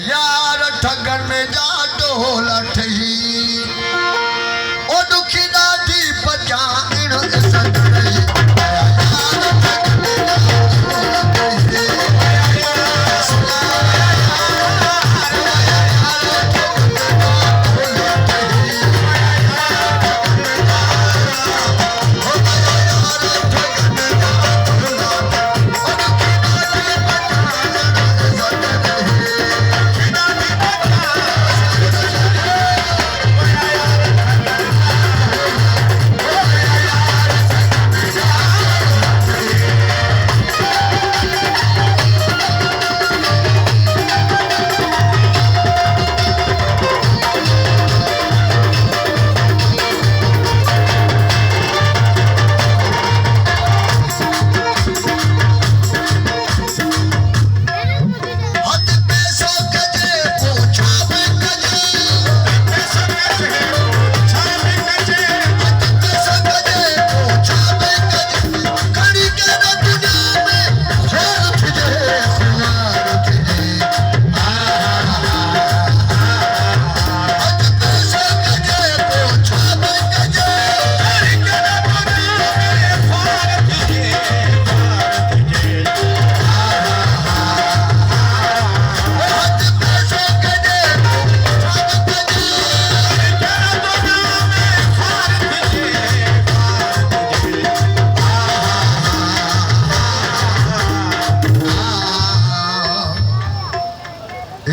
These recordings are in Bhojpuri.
यार ठगन में जा ढोला ठही ओ दुखी ॾाढी पचाइण सदरई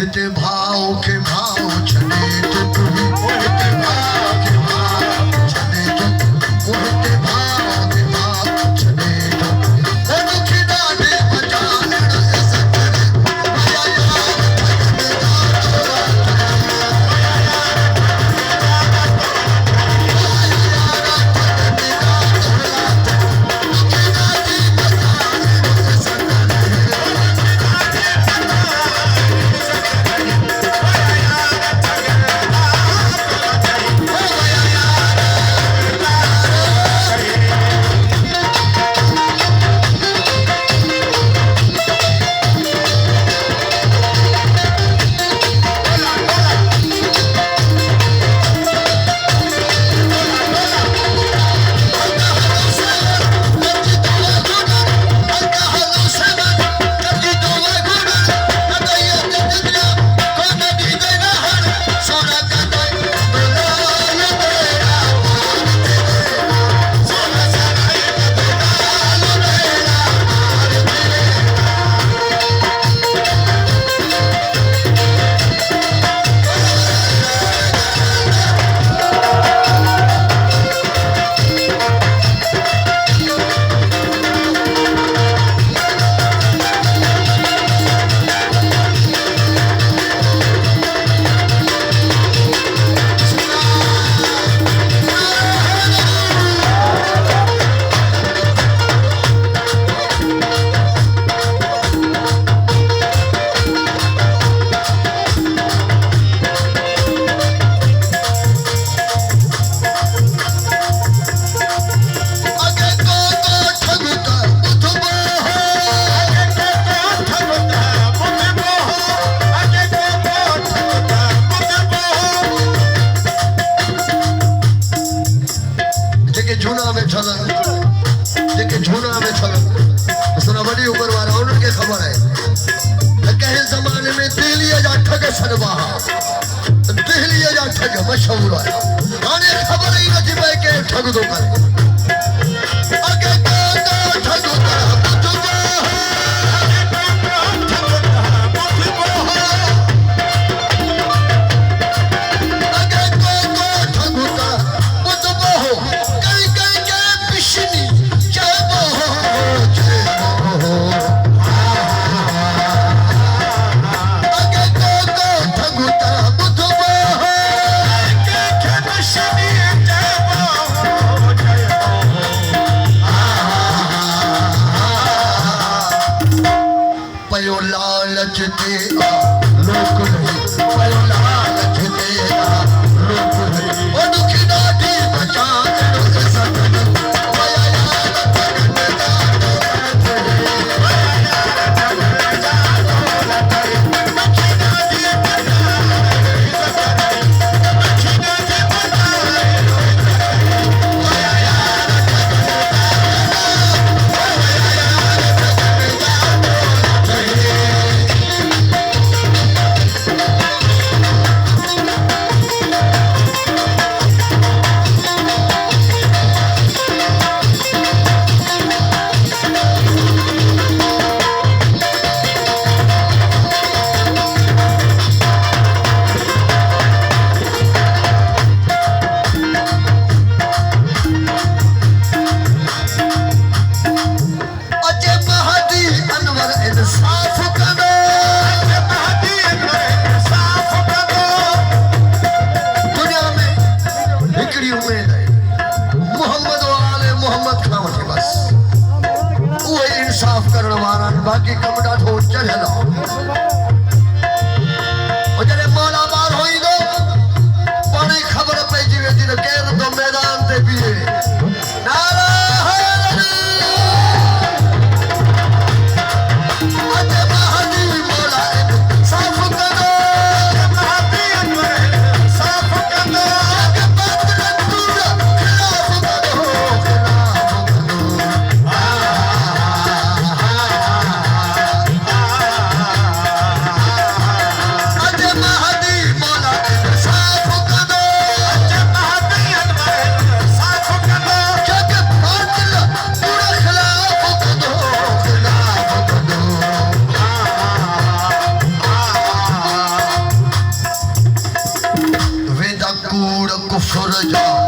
इते भाव के भाव छने तो तुम्हें इते भाव के भाव छने तो इते भाव के भाव छने तो ओ दुखी ॾाढे बचाइण सदरई या यार झूना में छलन जेके झूना में छलन सुना बड़ी उम्र वाला उनके खबर है कहे जमाने में दिल्ली जा ठग सनवा दिल्ली जा ठग मशहूर है आने खबर ही न थी के ठग दो करे आगे तो ठग दो Shani, बाकी कमड़ा ठो चढ़ला और जरे मौला मार होई दो पानी खबर पे जीवे दिन कैद तो मैदान ते पिए नारा Kufur